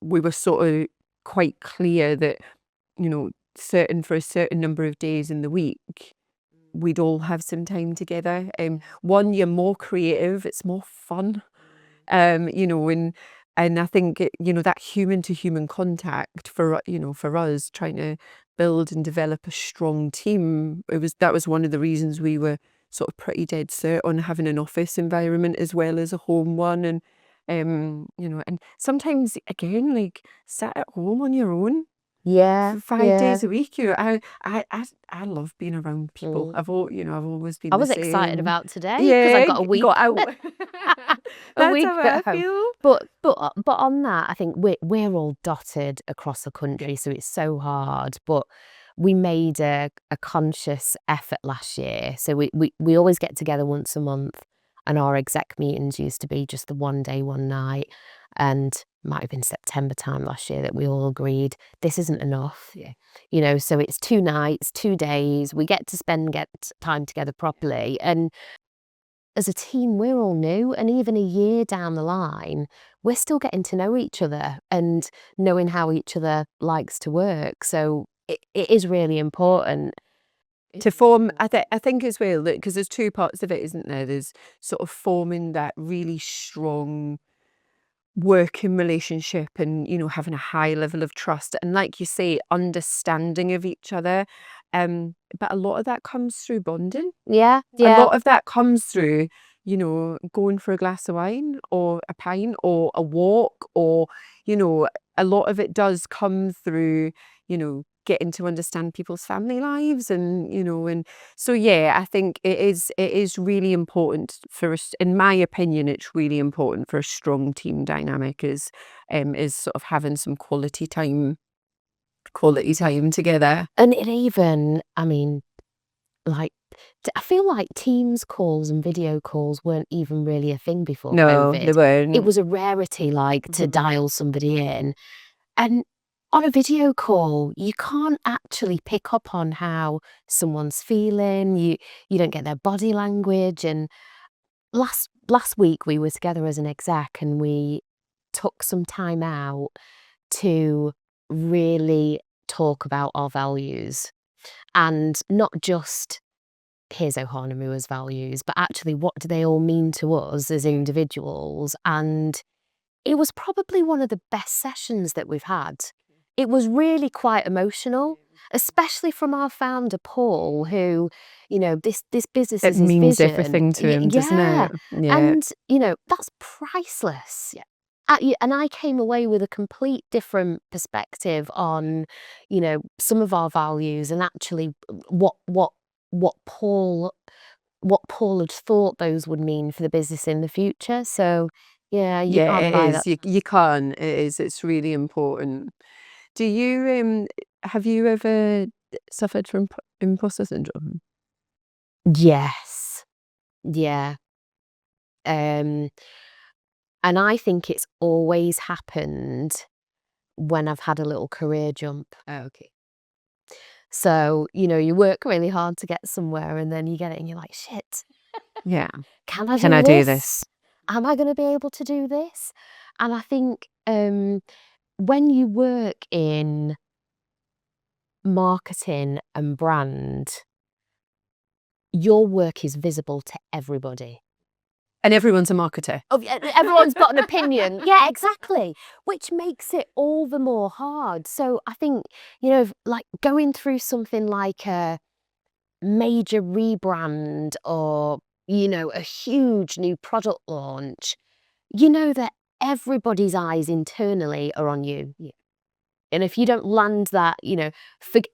we were sort of quite clear that for a certain number of days in the week, we'd all have some time together. One, you're more creative, it's more fun. And I think that human to human contact for us trying to build and develop a strong team, that was one of the reasons we were sort of pretty dead set on having an office environment as well as a home one. And and sometimes again, like, sat at home on your own Yeah, for 5 days a week. I love being around people. I've always been I the was excited same. about today because I Yeah, got a week. got out. A That's week how I at home. feel. But on that, I think we're all dotted across the country, so it's so hard. But we made a conscious effort last year. So we always get together once a month, and our exec meetings used to be just the one day, one night. And might have been September time last year that we all agreed this isn't enough. Yeah. So it's 2 nights, 2 days. We get time together properly. And as a team, we're all new, and even a year down the line, we're still getting to know each other and knowing how each other likes to work. So it is really important. To form, I think as well, because there's two parts of it, isn't there? There's sort of forming that really strong working relationship and having a high level of trust and, like you say, understanding of each other. But a lot of that comes through bonding. Yeah, A yeah. lot of that comes through going for a glass of wine or a pint or a walk, or a lot of it does come through getting to understand people's family lives. And so, yeah, I think it is really important for us. In my opinion, it's really important for a strong team dynamic is sort of having some quality time together. And it even, I mean, like, I feel like Teams calls and video calls weren't even really a thing before No, they COVID. weren't. It was a rarity, like, to dial somebody in. And on a video call, you can't actually pick up on how someone's feeling. You don't get their body language. And last week we were together as an exec, and we took some time out to really talk about our values, and not just here's Ohana Mua's values, but actually what do they all mean to us as individuals. And it was probably one of the best sessions that we've had. It was really quite emotional, especially from our founder, Paul, who, this business It is his means vision. everything to him, doesn't Yeah. it? Yeah. And, that's priceless. Yeah. And I came away with a complete different perspective on, some of our values and actually what Paul had thought those would mean for the business in the future. So yeah, you Yeah, can't it buy is. that. You can't. It is. It's really important. Have you ever suffered from imposter syndrome? Yes. Yeah. And I think it's always happened when I've had a little career jump. Oh, okay. So, you work really hard to get somewhere, and then you get it and you're like, shit, Yeah. can I Can do I do this? this? Am I going to be able to do this? And I think when you work in marketing and brand, your work is visible to everybody. And everyone's a marketer. Oh, yeah, everyone's got an opinion. Yeah, exactly. Which makes it all the more hard. So I think, like going through something like a major rebrand or, a huge new product launch, that everybody's eyes internally are on you. Yeah. And if you don't land that,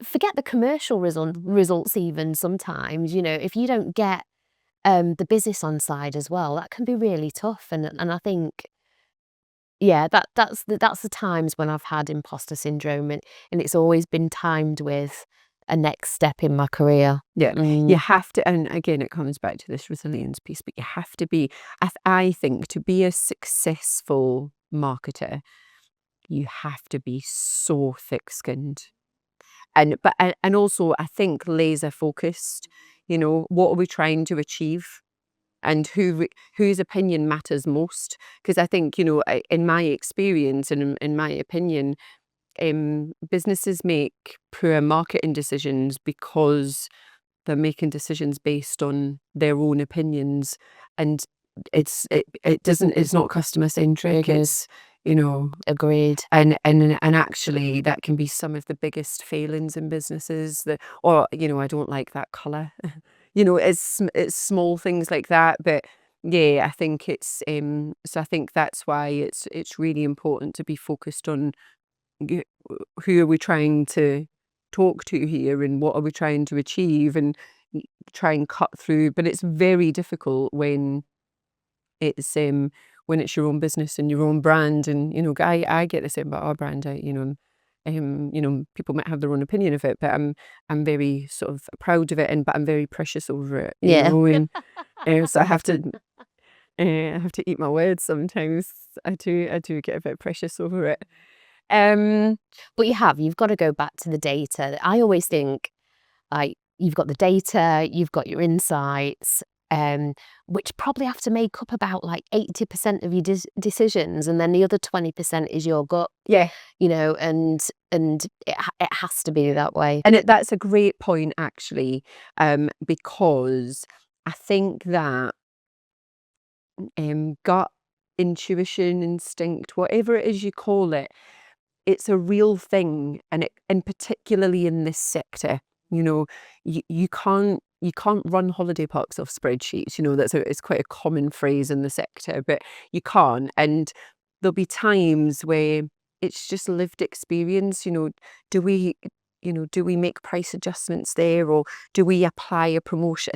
forget the commercial results even sometimes, if you don't get the business on side as well, that can be really tough. And I think, yeah, that's the times when I've had imposter syndrome, and it's always been timed with a next step in my career. Yeah. You have to, and again, it comes back to this resilience piece, but you have to be, I think, to be a successful marketer, you have to be so thick-skinned. And also, I think, laser focused. What are we trying to achieve, and whose opinion matters most? Because I think, in my experience and in my opinion, businesses make poor marketing decisions because they're making decisions based on their own opinions, and it's not customer centric. It's, you know, Agreed. and actually that can be some of the biggest failings in businesses. Or, you know, I don't like that color. You know, it's small things like that, but yeah, I think it's so I think that's why it's really important to be focused on y- who are we trying to talk to here, and what are we trying to achieve, and try and cut through. But it's very difficult it's when it's your own business and your own brand. And, you know, I get the same about our brand. You know, people might have their own opinion of it, but I'm very sort of proud of it, but I'm very precious over it, you Yeah. know. And so I have to eat my words sometimes. I do get a bit precious over it. But you've got to go back to the data. I always think, like, you've got the data, you've got your insights, which probably have to make up about like 80% of your decisions, and then the other 20% is your gut. Yeah. You know, and it has to be that way. And that's a great point, actually, because I think that gut, intuition, instinct, whatever it is you call it, it's a real thing, and particularly in this sector, you know, you can't run holiday parks off spreadsheets. You know, it's quite a common phrase in the sector, but you can't. And there'll be times where it's just lived experience. You know, do we do we make price adjustments there, or do we apply a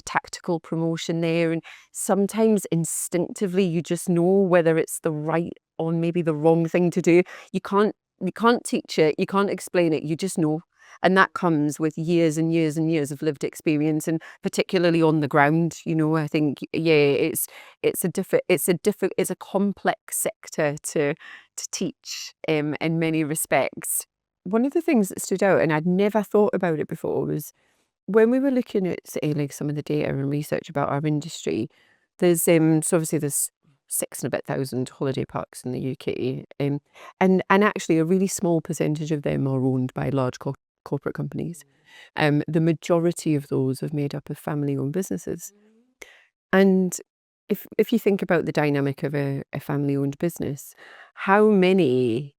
tactical promotion there? And sometimes instinctively you just know whether it's the right or maybe the wrong thing to do. You can't teach it, you can't explain it, you just know. And that comes with years and years and years of lived experience, and particularly on the ground. You know, I think, yeah, it's a complex sector to teach, in many respects. One of the things that stood out, and I'd never thought about it before, was when we were looking at, say, like some of the data and research about our industry. There's so obviously there's 6,000 holiday parks in the UK, and actually a really small percentage of them are owned by large corporate companies. The majority of those are made up of family-owned businesses. And if you think about the dynamic of a family-owned business, how many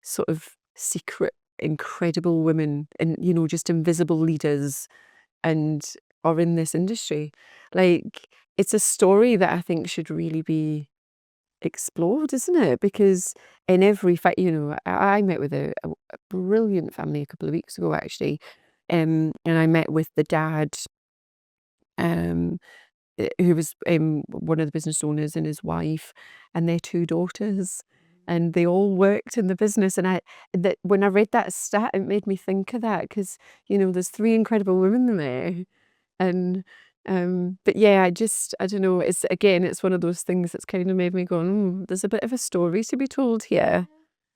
sort of secret, incredible women, and, you know, just invisible leaders, and are in this industry? Like, it's a story that I think should really be explored, isn't it? Because in every fact, you know, I met with a brilliant family a couple of weeks ago, actually, and I met with the dad, um, who was one of the business owners, and his wife, and their two daughters, and they all worked in the business. And when I read that stat, it made me think of that, because, you know, there's three incredible women there. And but yeah, I don't know, it's one of those things that's kind of made me go, there's a bit of a story to be told here.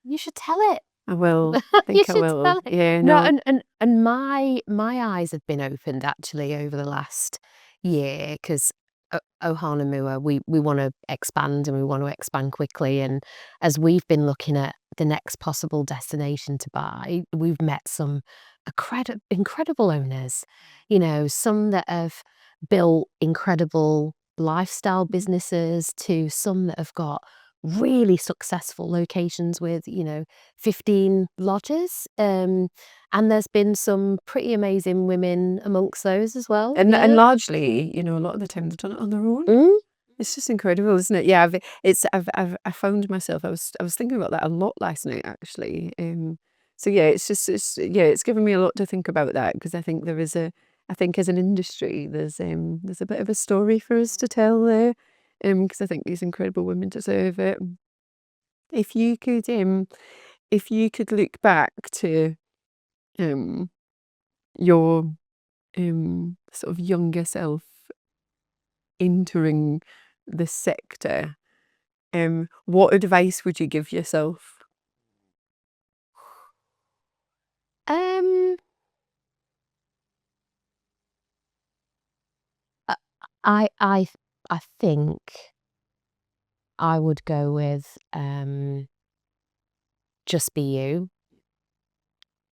You should tell it. I will. I You think I should will. tell it. Yeah, No, no. and my eyes have been opened actually over the last year, because Ohana Mua, we want to expand, and we want to expand quickly. And as we've been looking at the next possible destination to buy, we've met some incredible owners. You know, some that have built incredible lifestyle businesses, to some that have got really successful locations with, you know, 15 lodges. And there's been some pretty amazing women amongst those as well. And Yeah. largely, you know, a lot of the time they've done it on their own. Mm. It's just incredible, isn't it? Yeah, I found myself, I was thinking about that a lot last night, actually. So yeah, it's given me a lot to think about, that, because I think I think as an industry, there's a bit of a story for us to tell there, because I think these incredible women deserve it. If you could look back to your sort of younger self entering the sector, what advice would you give yourself? Um, I I I I think I would go with just be you.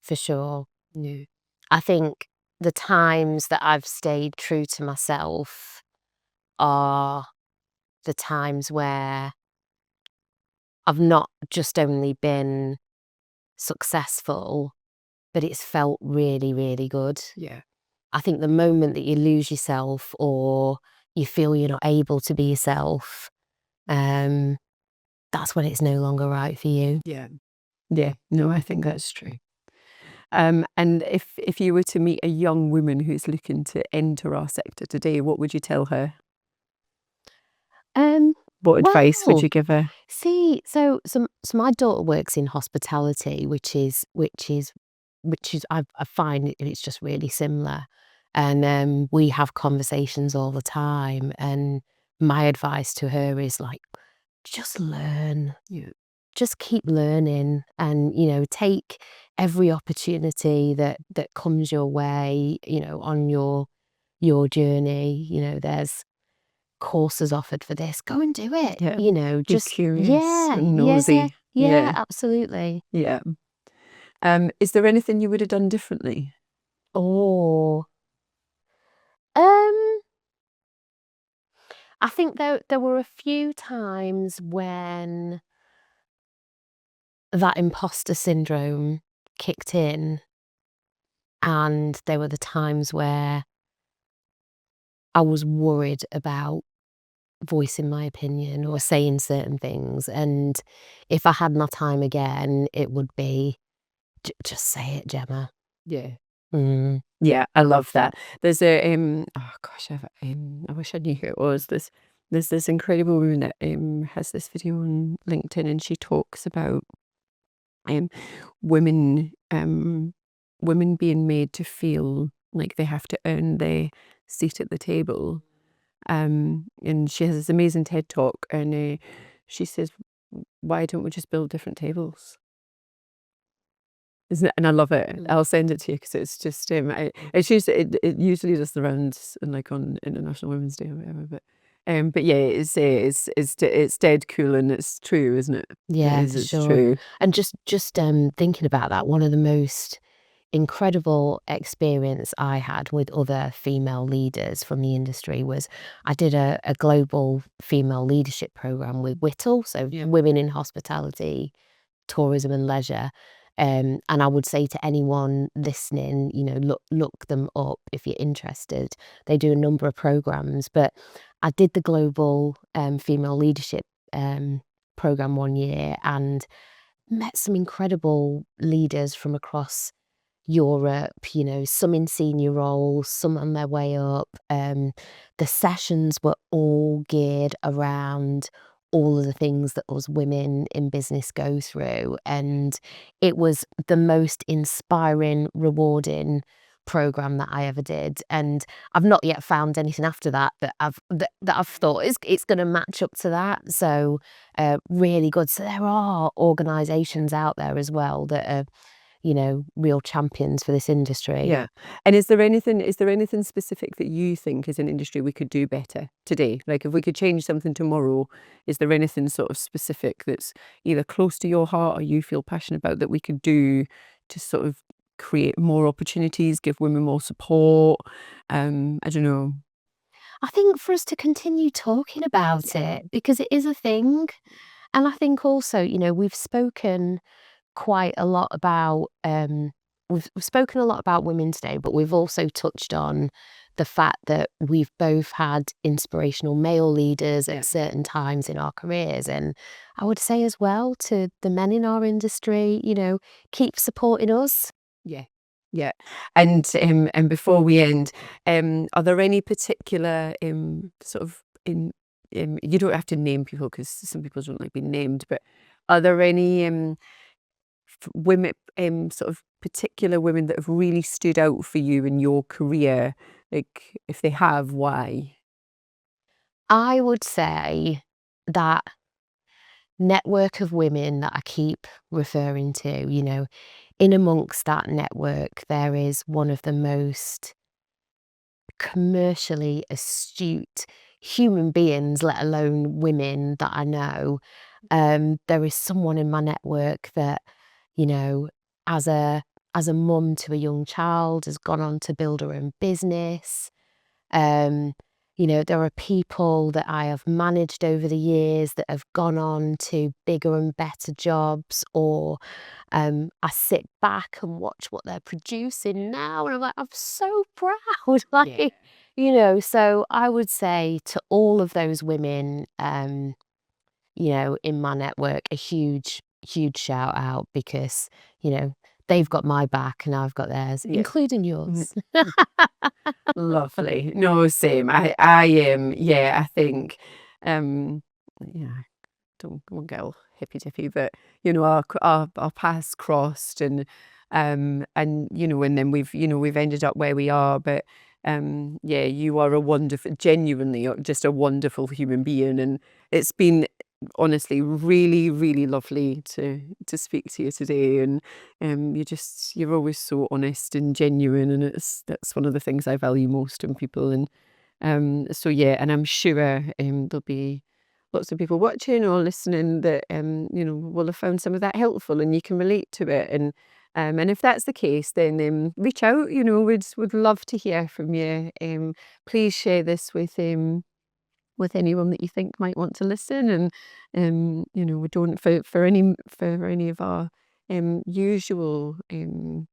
for sure. Yeah. I think the times that I've stayed true to myself are the times where I've not just only been successful, but it's felt really, really good. Yeah. I think the moment that you lose yourself or you feel you're not able to be yourself, that's when it's no longer right for you. Yeah. Yeah. No, I think that's true. And if you were to meet a young woman who's looking to enter our sector today, what would you tell her? What advice would Well, you give her? see, so my daughter works in hospitality, which is I find it's just really similar, and we have conversations all the time. And my advice to her is like, just learn, Yeah. just keep learning, and take every opportunity that comes your way, on your journey. There's courses offered for this. Go and do it. Yeah. Be Just curious yeah, and yeah, yeah, nosy. yeah, Yeah. absolutely. Yeah. Is there anything you would have done differently? Oh, um, I think there were a few times when that imposter syndrome kicked in, and there were the times where I was worried about voicing my opinion or saying certain things. And if I had my time again, it would be just say it, Gemma. Yeah. Mm. Yeah, I love that. There's a oh gosh, I wish I knew who it was. There's this incredible woman that has this video on LinkedIn, and she talks about um women women being made to feel like they have to earn their seat at the table. And she has this amazing TED talk, and she says, "Why don't we just build different tables?" Isn't it? And I love it. I'll send it to you because it's just it usually does the rounds and like on International Women's Day or whatever. But yeah, it's dead cool and it's true, isn't it? It Yeah, is. for It's sure. true. And just thinking about that, one of the most incredible experience I had with other female leaders from the industry was I did a global female leadership program with Whittle, so Yeah. women in hospitality, tourism and leisure. And I would say to anyone listening, look them up if you're interested. They do a number of programs, but I did the global female leadership program one year and met some incredible leaders from across Europe, some in senior roles, some on their way up. The sessions were all geared around all of the things that us women in business go through. And it was the most inspiring, rewarding program that I ever did. And I've not yet found anything after that I've thought it's going to match up to that. So really good. So there are organizations out there as well that are real champions for this industry. Yeah. And is there anything specific that you think as an industry we could do better today? Like if we could change something tomorrow, is there anything sort of specific that's either close to your heart or you feel passionate about that we could do to sort of create more opportunities, give women more support? I don't know. I think for us to continue talking about it because it is a thing. And I think also, we've spoken quite a lot about we've spoken a lot about Women's Day, but we've also touched on the fact that we've both had inspirational male leaders Yeah. at certain times in our careers. And I would say as well to the men in our industry, keep supporting us. Yeah. Yeah. And before we end, are there any particular sort of in you don't have to name people because some people don't like being named, but are there any women sort of particular women that have really stood out for you in your career? Like if they have, why? I would say that network of women that I keep referring to, in amongst that network, there is one of the most commercially astute human beings, let alone women, that I know. There is someone in my network that, as a as a mum to a young child, has gone on to build her own business. You know, there are people that I have managed over the years that have gone on to bigger and better jobs, or I sit back and watch what they're producing now, and I'm like, I'm so proud. Like, you know, so I would say to all of those women, you know, in my network, a huge, huge shout out, because, you know, they've got my back and I've got theirs, including yours. Lovely. No, same. I yeah, I think, yeah, won't get all hippy dippy, but you know, our paths crossed, and you know, and then we've ended up where we are. But yeah, you are a wonderful, genuinely just a wonderful human being, and it's been honestly really, really lovely to speak to you today. And you're always so honest and genuine, and that's one of the things I value most in people. And so yeah, and I'm sure there'll be lots of people watching or listening that you know, will have found some of that helpful, and you can relate to it. And if that's the case, then reach out. You know, would love to hear from you. Please share this with anyone that you think might want to listen. And you know, we don't, for any of our usual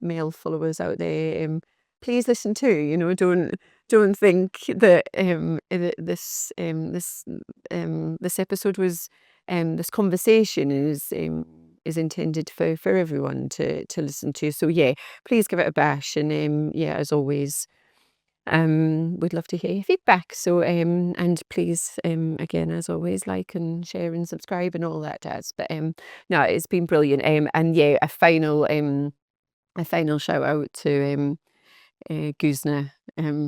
male followers out there, please listen too. You know, don't think that this episode was this conversation is intended for everyone to listen to. So yeah, please give it a bash. And yeah, as always, we'd love to hear your feedback. So and please, again, as always, like and share and subscribe and all that jazz. But no, it's been brilliant. And yeah, a final shout out to Guzna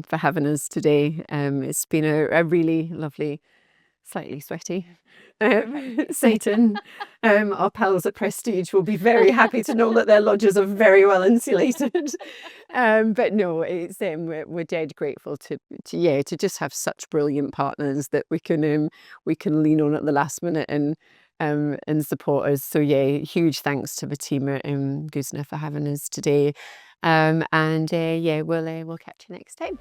for having us today. It's been a really lovely, slightly sweaty Satan. Our pals at Prestige will be very happy to know that their lodges are very well insulated. But no, it's we're dead grateful to just have such brilliant partners that we can lean on at the last minute and support us. So yeah, huge thanks to the team at Guzna for having us today. And yeah, we'll catch you next time.